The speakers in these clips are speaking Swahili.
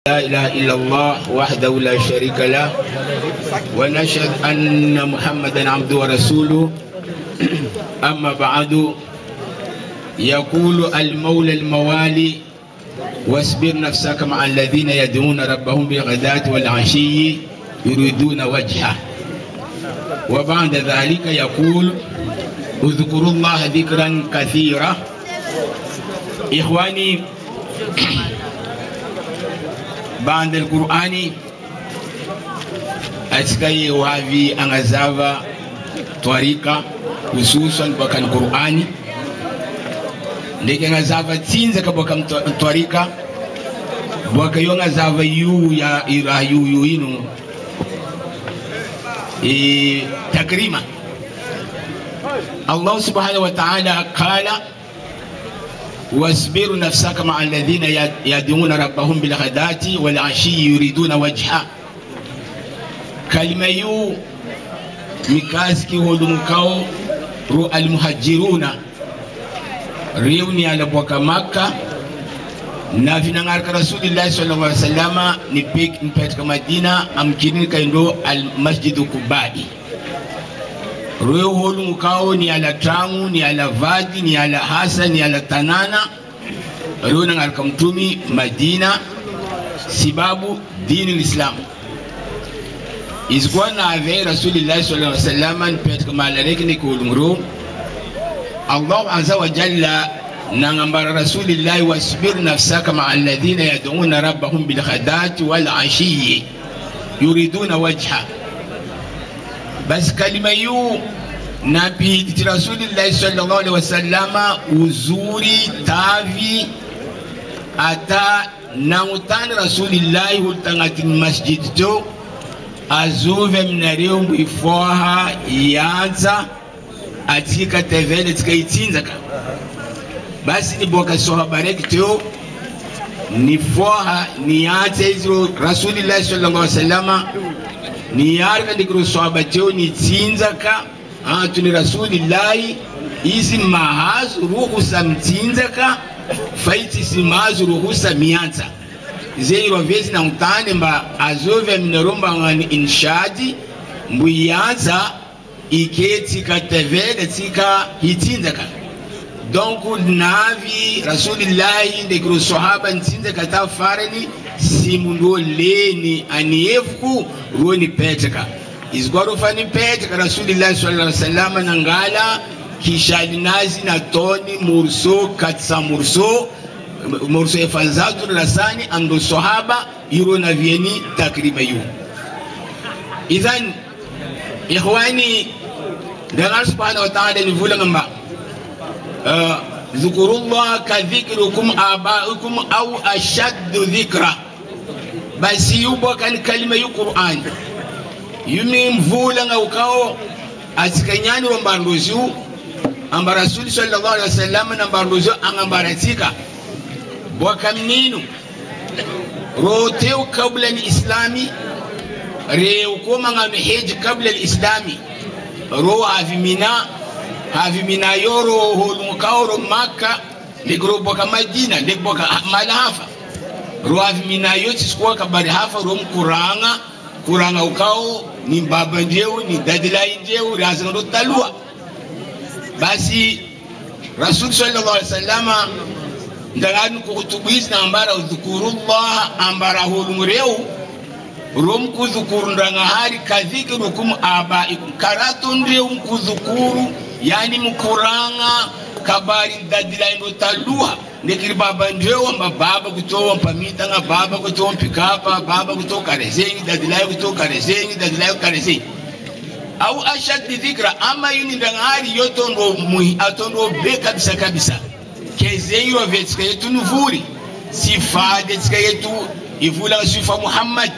لا إله إلا الله وحده لا شريك له ونشهد أن محمدا عبده ورسوله. أما بعد، يقول المولى الموالي: واصبر نفسك مع الذين يدعون ربهم بالغداة والعشي يريدون وجهه. وبعد ذلك يقول: اذكروا الله ذكرا كثيرا. إخواني، بعد القرآن أسكي وهذه أنغزافة طريقة خصوصا بكان القرآن لكن أنغزافة تنزك بكان طريقة بكان أنغزافة يو يا إله يو ينو تكريما. الله سبحانه وتعالى قال: واصبر نفسك مع الذين يدعون ربهم بالغداة والعشي يريدون وجهه. كلمة يو مكاسكي ولمكاو رو المهاجرون ريوني على بوكا مكة نافنا نغارك رسول الله صلى الله عليه وسلم نبيك مدينة أمكنين كيندو المسجد كبائي royo holu mukao ni ala Tamu, ni ala Vadi, ni ala Hasa, ni ala Tanana. Royo nangalika mtumi Madina sibabu dini l'Islam. Izikuwa na ave Rasulullah sallallahu alaihi wasallam npetka malareki ni kulumru. Allah azza wa jalla nangambara Rasulullah: wasbir nafsaka ma'a alladhina yad'una rabbahum bil ghadati wal ashiyyi yuriduna wajha. Basi kalima yu nabi Rasulullah sallallahu alaihi wasallam uzuri tavi ata nautani Rasulullah hultangati masjid jo azuve mnareo mbifoha yanza atika tevele tika itinzaka. Basi ni boka sohabareki teo ni foha ni yanza hizo Rasulullah sallallahu alaihi wasallam ni yarga dikro swaba teo ni tinzaka tuni Rasulillahi izi mahazu ruhusa mtinzaka faiti si mahazu ruhusa mianza zeiro vezi na mtane mba azove mineromba ngani inshadi mbuyanza iketi katevele tika hitinzaka. Donc navi Rasulillahi dikro swahaba ntinzaka ta fareni simundo leni aniefku roni peteka izgwaro fani peteka Rasulullah sallallahu alaihi wasallam nangala kishali nazi na toni murso katsa murso efanzatu rasani ando sahaba yuro na vieni takriba yu. Idhan ikhwani, Allah subhanahu wa ta'ala ni vula ngamba dhukurullah ka dhikrukum abaikum au ashaddu dhikra. Basi yubo kan kalima yu Qur'an yumi mvula nga ukao atikanyani wa mbandozu amba Rasul sallallahu alaihi wasallam na mbandozu angambaratika bokamninu roteu kabla al-islami reu koma nga mihiji kabla al-islami ro havimina yoro holmukao Makka ligro boka Madina ligboka malahafa ruavi mina yote sikuwa kabari hafa rom kuranga ukao ni baba njeu ni dadila njeu razando talua. Basi Rasul sallallahu alaihi wasallam ndagani kutubizi na ambara udhukurullah ambara hulumreu rom kudhukuru ndanga hari kadhikirukum abaikum karatu ndeu mkudhukuru yani mkuranga kabari dadila ndo talua nekiri baba ndio amba baba kutoa mpamita nga baba kutoa mpikapa baba kutoa karezengi dadilai kutoa karezengi dadilai karezengi au ashad dhikra ama yuni ndangari yotondo atondo be kabisa kezeiro vetska yetu nuvuri sifade tska yetu ivula sifa Muhammad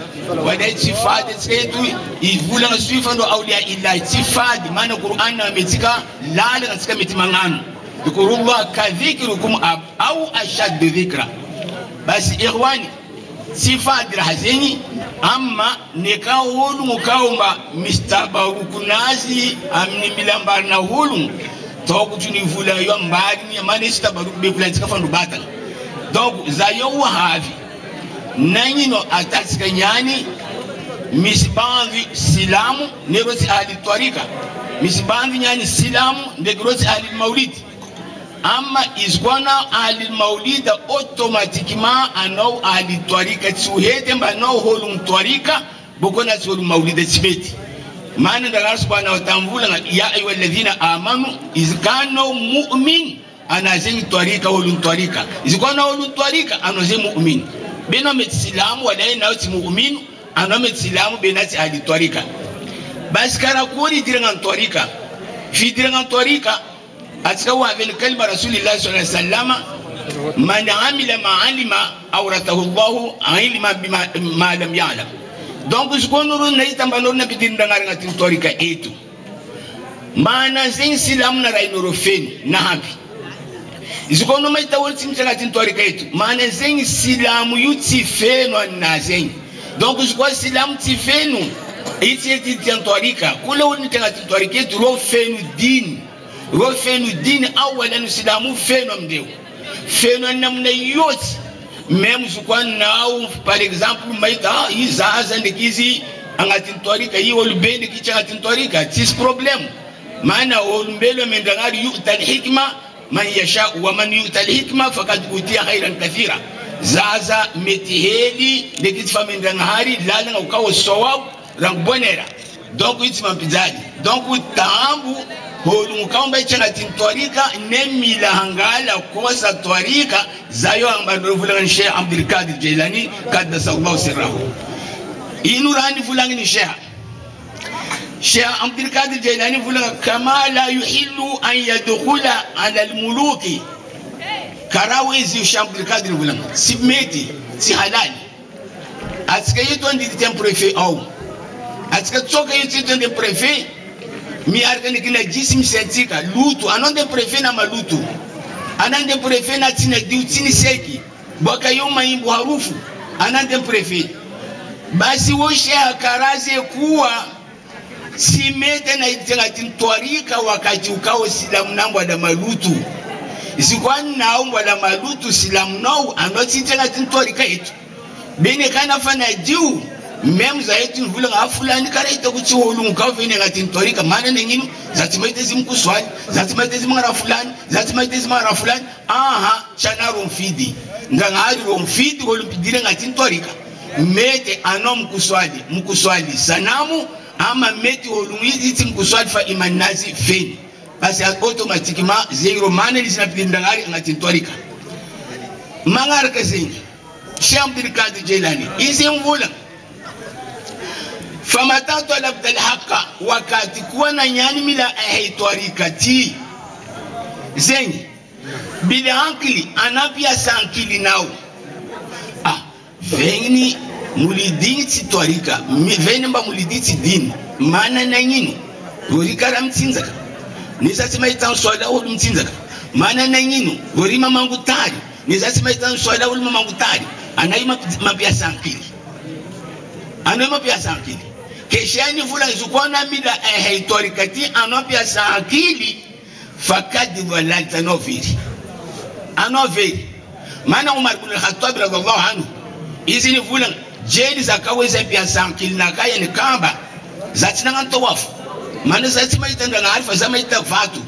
wada sifade tska yetu ivula sifa ndo aulia illa sifade maana Qur'an na metika lala tska mitimangano dhukurullah ka dhikrukum au ashad dhikra. Basi ikhwani sifadi rahazeni amma nekao hulu mukaumba mistabarukunazi amni milambar na hulu toku tunivula yo mbari ni amane istabaruku befula tikafandu batala. Donc zayo wahavi nanyino atatsika nyani misibandhi silamu nerosi ahli twarika misibandhi nyani silamu ndegrosi ahli maulid amma izgwana ahli maulid automatiquement anau ahli twarika tsuhete mba no holum twarika bokona tsolu maulid tsibeti maana ndala subhanahu wa ta'ala ya ayyuhalladhina amanu izkanu mu'min anazeni twarika holum twarika izgwana holum twarika anozeni mu'min beno metislamu wala na uti mu'min anome tislamu benati ahli twarika baskara kuri dirangan twarika fi dirangan twarika atika wa vel kalma rasulillah sallallahu alaihi wasallam man amila ma alima awratahu Allah ilma bima lam ya'lam donc skonuru na itambanor na bidindangar ngatin twarika etu mana zin silam na rainoro fen na habi izikono mai tawol timtanga tin twarika etu mana zin silamu yuti feno na zin donc je crois silam ti fenu iti ti twarika kula woni tanga ti twarika tu ro fenu din awalan silamu fenu mdeu fenu namna yoti même je crois now par exemple maita izaza ndikizi angati twarika yi olubende kichanga ti twarika tis problem maana olumbelo mendangari yu'ta al-hikma man yasha wa man yu'ta al-hikma faqad utiya khairan kathira zaza metiheli dekiti famenda ngahari lala ukawo sowab rang bonera donc itima pizali donc tambu holu mukamba changa twarika nemila hangala kosa twarika zayo ambandro fulan Sheikh Abdul Qadir Jailani qaddasallahu sirrahu inurani fulan ni Sheikh Abdul Qadir Jailani fulan kama la yuhillu an yadkhula ala al-muluki karawezi Sheikh Abdul Vulang si meti si halali atska yeto ndi tem préfet au atska tsoka yeto ndi préfet mi arkani kila jisim sentika lutu anonde préfet na malutu anande préfet na tina diutini seki boka yoma imbu harufu anande préfet basi wo Sheikh karaze kuwa si mete na itenga tintwarika wakati ukao silamu nambwa da malutu isikwani naomba la malutu silamu nao anoti tena tintwarika yetu bene kana fana jiu mem za yetu vula afulani kare ito kuchi holu mkavene ngati tintwarika maana nengino zatimaite zimkuswali zatimaite zimara fulani zatimaite zimara fulani aha chana romfidi ngangari romfidi holu pidire ngati tintwarika mete anom mkuswali sanamu ama mete holu ngiti mkuswali fa imanazi feni parce que automatiquement zero manel zinapindangari ngati twarika mangar kazinga Sheikh Abdul Qadir Jailani izimvula famatatu al haqa wakati kuwa na nyani mila twarika ti zengi bila ankili anapia sankili nao veni muliditi twarika veni mba muliditi dini mana na nyini rurikara mtsinzaka nizati maitan swala ulu mtsinzaka mana na nyini rurima mangutari nizati maitan swala ulu mangutari anaima mapia sankili keshani fula zukwana mida twarikati anapia sankili fakadi walata anoveri mana Umar ibn al-Khattab radhiallahu anhu izini fula jeli zakaweza pia sankili na kaya ni kamba zati na ngantowafu mana zati maitanga na alfa zama itafatu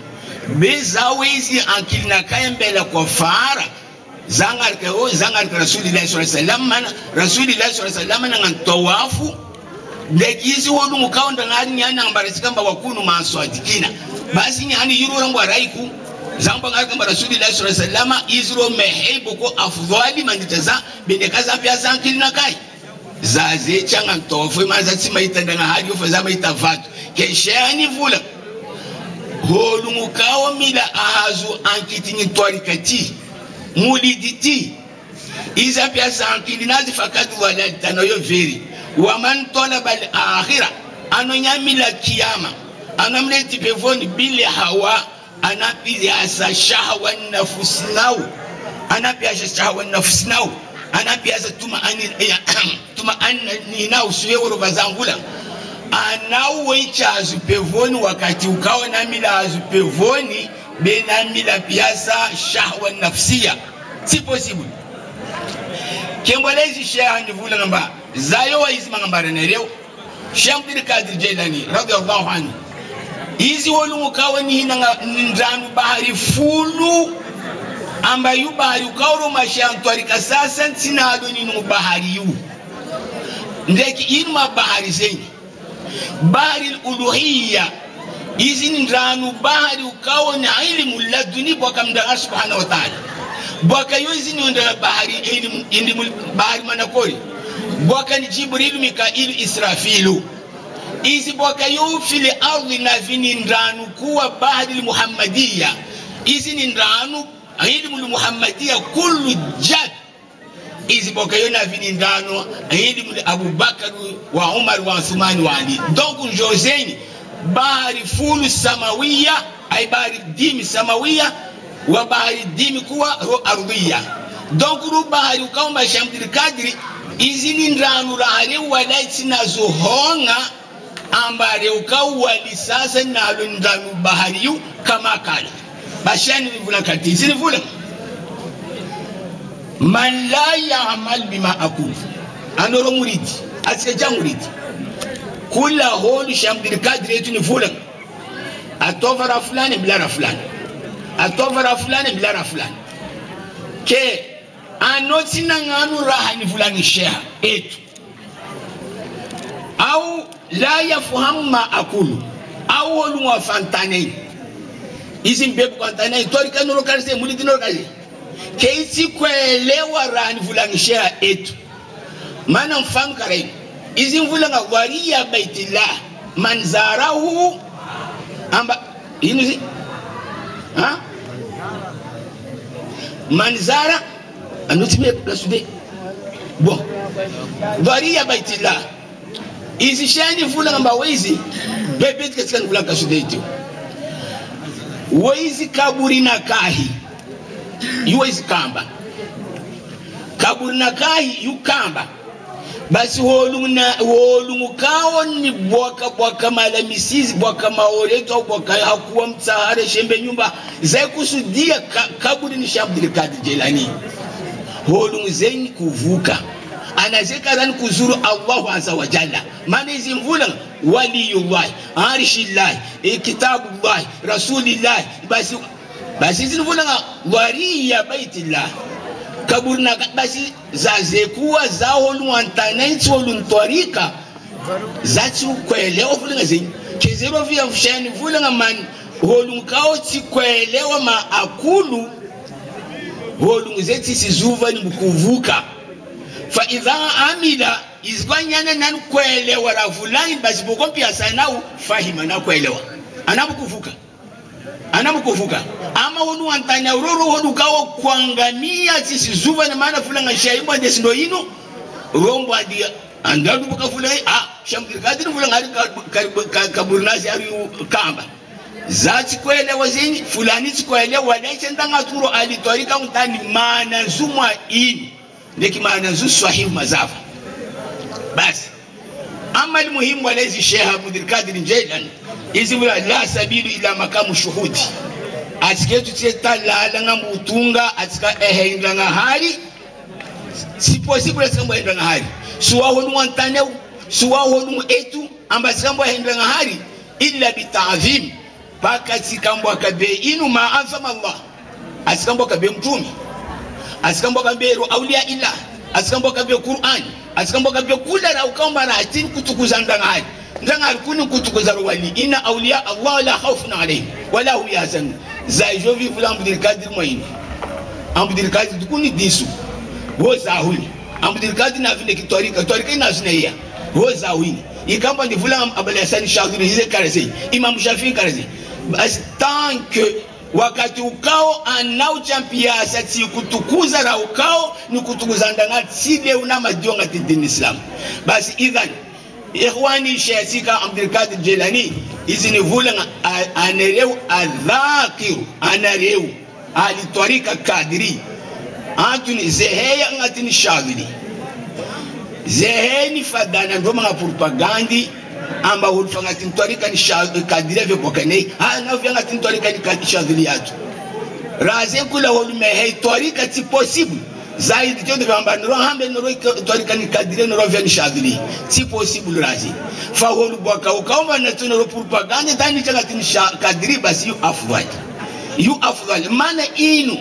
bezawezi ankili na kaya mbele kwa fara zangar ka Rasulullah sallallahu alaihi wasallam mana Rasulullah sallallahu alaihi wasallam na ngantowafu ndekizi wodu mukaunda ngani nyana ambarizikamba wakunu maswadikina basi nyani yiro rangwa raiku zamba ngakamba Rasulullah sallallahu alaihi wasallam izro mehebu ko afdhali manditaza benekaza pia sankili na kai zaze changa tofu mazati maitanda na hadi ufa zama itafatu keshani vula holu mukawa mila ahazu ankitini twarikati muliditi iza pia sankili nazi fakatu walata no yo veri waman talaba al-akhirah anonyamila kiyama anamleti pevoni bila hawa anapia sa shahwa nafsinau anapia shahwa nafsinau anapia sa tuma ani nau suwero bazangula anau wecha azupevoni wakati ukawa na mila azupevoni bena mila piasa shahwa nafsia si possible kembolezi sheha ndivula ngamba zayo wa hizi mangambara nereo Sheikh Abdul Qadir Jilani radiyallahu anhu hizi wolungu kawani hina ndanu bahari fulu amba yu bahari ukawro mashantwarika sasa ntina adoni nu bahari yu ndeki inma bahari zengi bahari uluhiyya hizi ndanu bahari ukawani ilmu laduni bwaka mdanga subhanahu wa ta'ala bwaka yu hizi ndana bahari ilmu bahari manakori bwaka ni Jibril Mikail Israfilu hizi bwaka yu fili ardhi na vini ndanu kuwa bahari Muhammadiyya hizi ni ndanu ilmu Muhammadiyya kullu jad hizi bwaka yu na vini ndanu ilmu Abu Bakar wa Umar wa Uthman wa Ali donc joseni bahari fulu samawiyya ay bahari dimi samawiyya wa bahari dimi kuwa ardhiyya donc ru bahari ukamba Sheikh Abdul Qadir izini ndanu rahare walaiti nazohonga ambare ukawali sasa nalo ndanu bahari yu kama kala bashani nivula kati izini vula man la ya'mal bima aqul anoro muridi asija muridi kula holu Sheikh Abdul Qadir yetu nivula atovara fulani bila fulani atovara fulani bila fulani ke anoti nanganu rahani fulani sheha etu au la yafahamu ma akulu au wolu wa fantane izi mbebu fantane torika nuro kalse muliti nuro kalse keisi kuelewa rahani fulani sheha etu mana mfamu karai izi mvulanga wariya baitillah manzarahu amba inuzi ha manzara anutime kasude bon wariya baitillah izi shani fula ngamba wezi bebe katika ngula kasude ito wezi kaburi na kahi yuwezi kamba kaburi na kahi yukamba basi holungu kao ni bwaka malamisizi bwaka maoreto bwaka hakuwa mtsahare shembe nyumba zai kusudia kaburi ni Sheikh Abdul Qadir Jilani holungu zenyi kuvuka anazeka rani kuzuru Allahu azza wa jalla maana hizi mvula waliyullah arshillah kitabullah rasulillah basi hizi mvula wariya baitillah kaburna basi zazekuwa zaholu antanaiti holu ntorika zati kuelewa fulinga zenyi kezero vya mshani fulinga man holu kaoti kuelewa ma akulu holu zeti sizuva ni mkuvuka fa idha amila izgwanyana nan kuelewa rafulani basi bokompi asanau fahima na kuelewa anamukuvuka ama honu antanya uroro honu kawo kuangamia sisi zuva na maana fulanga shaimba ndesindo ino rombo adia andadu buka fulai Sheikh Abdul Qadir fulanga ari kaburnasi ari kamba zati kuelewa zenyi fulani tikuelewa wadaisha ndanga turo alitorika mtani maana zumwa ini ndeki maana zu sahihi mazafa basi ama muhimu walezi Sheikh Abdul Qadir Jilani izi wala la sabilu ila makamu shuhudi atiketu tieta la nga mutunga atika ehenga nga hali si possible sambo ehenga nga hali suwa honu wantane suwa honu etu amba sambo ehenga nga hali illa bita'zim baka tikambo kabe inu ma anzama Allah asikambo kabe mtumi asikambo kabe auliya illa asikambo kabe Qur'an asikambo kabe kula ra ukamba na atin kutukuzanga nga hali ndanga kuni kutukuza wali ina awliya Allah la khawfun alayhim wala hum yahzanun za jovi fula Abdul Qadir moyini Abdul Qadir kuni disu wo zahuni Abdul Qadir na vile kitorika ina zuneya wo zahuni ikamba ni fula Abul Hasan Shadhili hize karese Imam Shafi'i karese bas tant que wakati ukao anau champia sati kutukuza ra ukao ni kutukuza ndanga sile una madionga tidini Islam basi idhan ikhwani Sheikh Abdul Qadir Jilani izini vula anereu adhakiru anereu alitorika kadiri antuni zeheya ngatini Shadhili zeheni fadana ndoma propagandi amba hulfanga tintorika ni Shadhili kadiri vebokane na vyanga tintorika ni Shadhili yatu raze kula holume hey torika ti possible zaidi tio de gamba noro hambe noro torika ni kadire noro veni shadili si possible razi fa holu boka ukaomba na tunoro propaganda tani changa tin kadiri basi you afdal maana inu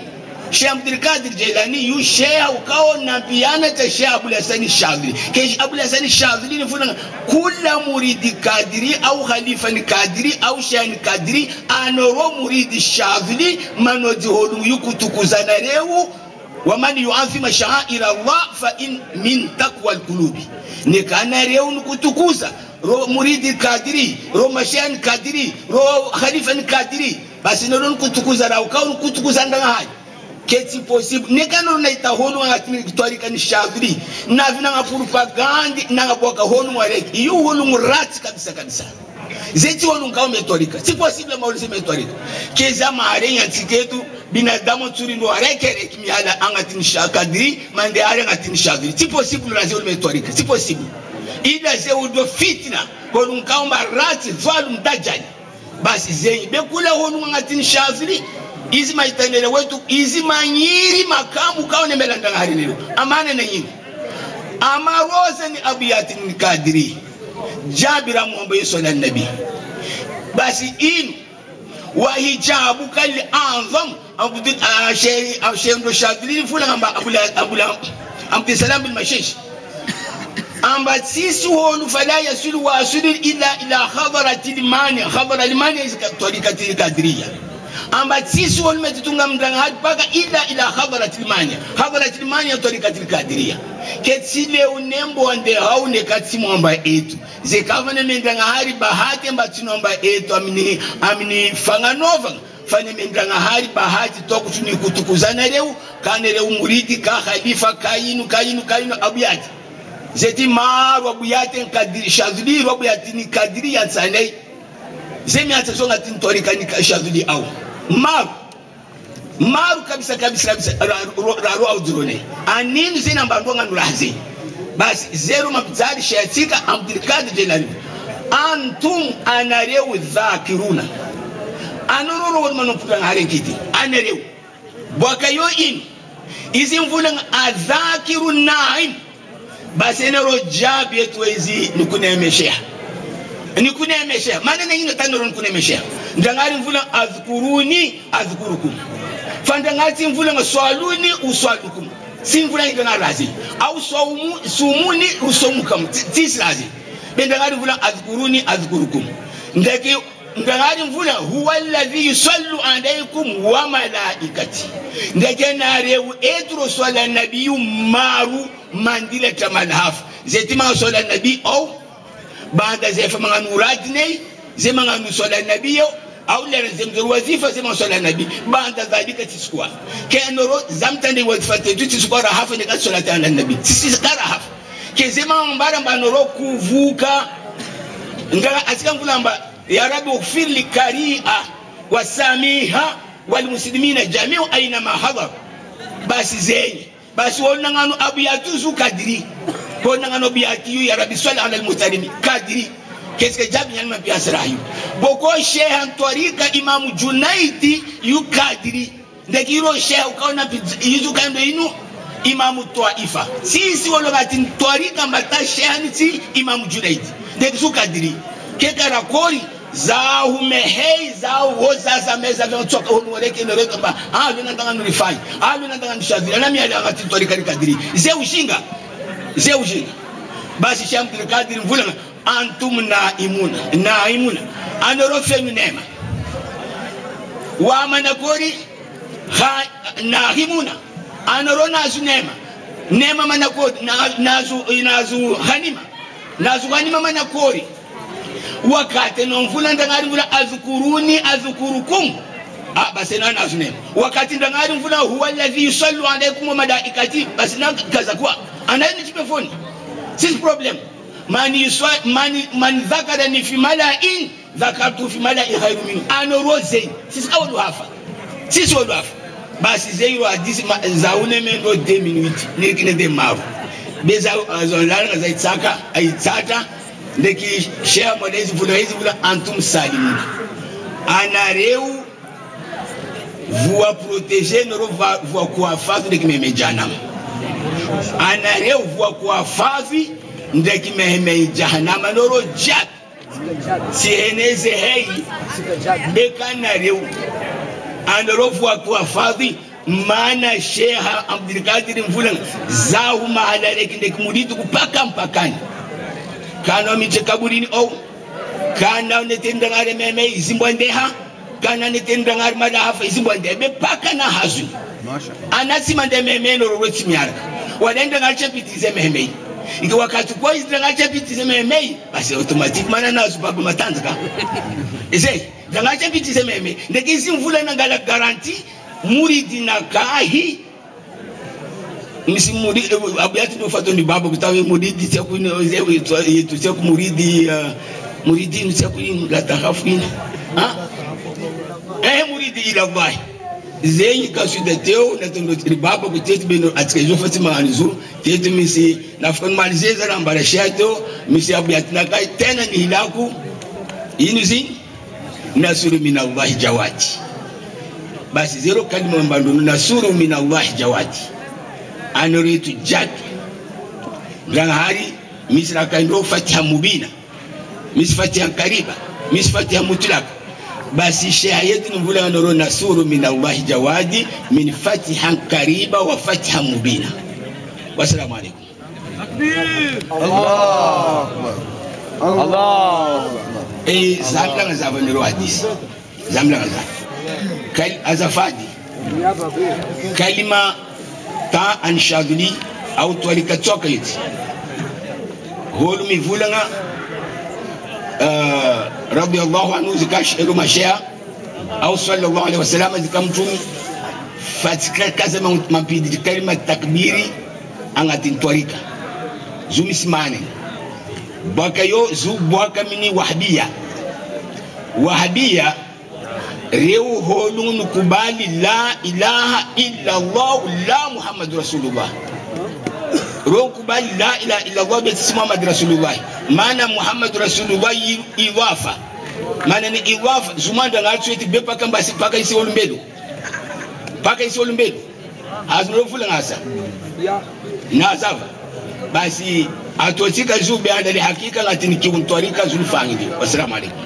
Sheikh Abdul Qadir Jilani yu shea ukao na piana ta Sheikh Abdul Hasan Shadili ke Abdul Hasan Shadili ni funa kula muridi kadiri au khalifa ni kadiri au sheikh ni kadiri anoro muridi Shadili manoji holu yukutukuzana rewu ومن يعظم شعائر الله فإن من تقوى القلوب نكانا ريو نكتكوزا رو مريد الكادري رو مشيان الكادري رو خليفة الكادري بس نرون كتكوزا راو كون كتكوزا نغاي كيتي بوسيب نكانا نايتا هونو غاتمي كتوريكا نشاغري نافنا غابروباغاندي نغابوكا هونو غاريك يو هونو مرات كبسا كبسا zeti wonu ngao metorika si possible maulisi metorika keza maarenya tiketu binadamu turi ndo arekere kimiala angatini shakadiri mande are angatini shakadiri si possible razio metorika si possible ida ze udo fitna wonu ngao marati valu mtajani basi zenyi bekula wonu angatini shakadiri izi maitanele wetu izi manyiri makamu kaone melanda ngari leo amane na nyingi amaroze ni abiyati ni kadiri Jabira mwambaye swala nabi basi inu wa hijabu kali anzam abudin shendo shadili fula ngamba abdul salam bin mashish amba sisi wonu fala yasul wasul ila khabaratil mani khabara al mani tariqatil kadriya amba sisi wonu metutunga mdanga hadi paka ila khabaratil mani tariqatil kadriya ketsile unembo ande haune katsimomba etu zekavane mendanga hari bahati mbatinomba etu amini fanganova fane mendanga hari bahati tokutuni kutukuzana leo kane leo muridi ka khalifa kainu abuyati zeti maru abuyati kadiri shadili abuyati ni kadiri ya tsanei zemi atasonga tintorika ni shadili au maru kabisa raro au drone anini zina mbandonga nurazi basi zero mabzari shayatika Abdul Qadir Jilani antum anareu dhakiruna anururu wal manupanga harekiti anareu bwakayo in izimvula adhakirun naim basi enero jabi yetu hizi nikunemeshea maana nyingi tanoro nikunemeshea ndangari mvula azkuruni azkurukum fandangati mvula ngaswaluni uswalukum simvula ngana razi au sumuni usomukam tisrazi bendangari mvula azkuruni azkurukum ndaki ngangari mvula huwa alladhi yusallu alaykum wa malaikati ndake narewu etro swala nabiyyu maru mandila tamalhaf zetima swala nabi au baada zefa manguradne zema swala nabiyyu au la zemzur wazifa zema swala nabi baada dhalika tiskuwa kenoro zamtande wazifate tiskuwa rahafa ni swala ta nabi tisikara hafa kezema mbara banoro kuvuka ngala asika mvulamba ya rabbi ughfir li kari'a wasamiha walmuslimina jami'u aina ma hadar basi zenye basi wona ngano abiyatu zu kadiri wona ngano biyatu ya rabbi salli ala almutalimi kadiri keske jabi nyalma biasrahi boko sheikh tariqa imam junaidi yu kadiri ndekiro sheikh ukaona yizu kando inu imam taifa sisi wolo gatin tariqa mata sheikh ni imam junaidi ndekisu kadiri kekara kori zahu mehei zahu wozaza meza vyotoka hunu wareke inoreka mba luna ndanga nurifai luna ndanga nishadiri anami ya ngati tariqa kadiri zeushinga basi Sheikh Abdul Qadir mvula antum naimuna anorofenu nema wa manakori nahimuna anorona azu nema manakori nazu ghanima manakori wakati nomvula ndangari mvula azkuruni azkurukum basi na nazu nema wakati ndangari mvula huwa alladhi yusallu alaykum wa malaikati basi na kaza kwa anaini chipefoni sisi problem man dhakarani fi mala'in dhakartu fi mala'in khairu min anoroze sisi awadu hafa basi zeyo hadisi zaune mendo 2 minutes nikine de maru beza zonlala zaitsaka aitsata ndeki share modezi vula antum salimun anareu vous protéger noro vous quoi faire de kimeme janam anarevwa kwa favi ndeki meheme jahannama noro jat sieneze hei ekana rew anarovwa kwa favi mana Sheha Abdulkadir Mvula zahu mahala leki ndeki muridu kupaka mpakani kana miche kaburini au kana netenda ngare meme izimbwandeha kana netenda ngare madahafa izimbwande be paka na hazu anasima nde meme no roti myara wadenda ngache pitize meme iki wakati kwa izira ngache pitize meme basi automatic mana nazo babu matanzaka ise ngache pitize meme ndeki izimvula na ngala garanti muridi na kahi misi muridi abiyati no fato ni babo kutawe muridi tsaku ni yetu tsaku muridi muridi ni tsaku ni la tahafina ha muridi ila Allah zenyi kasuda teo na tondo babo kuteti beno atikejo fatima anzu tete misi na fon malizeza na mbarashato misi abiyati na kai tena ni hilaku inuzi nasuru min Allah jawati basi zero kalima mbando nasuru min Allah jawati anoritu jad ngahari misra kaindo fatiha mubina mis fatiha kariba mis fatiha mutlaq basi sheha yetu nvula noro nasuru min Allah jawadi min fatiha kariba wa fatiha mubina. Wassalamu alaikum. Allah Allah zamla ngazava nero hadisi zamla ngazava kal azafadi kalima ta anshaduli au twalika chocolate holu mivulanga radiyallahu anhu zikash elu mashia au sallallahu alaihi wasallam zikamtumi fatika kaza mampidi kalima takbiri angatin twalika zumisimane bakayo zu bwaka mini wahabia reu holu nukubali la ilaha illa Allah la Muhammad Rasulullah reu kubali la ilaha illa Allah beti Muhammad Rasulullah mana Muhammad Rasulullah iwafa mana ni iwafa zumanda ngatu eti bepa kamba si paka isi olumbelu azunofula ngasa na azava basi atotika zube andali hakika ngati nikiuntwarika zulfangi. Wassalamu alaikum.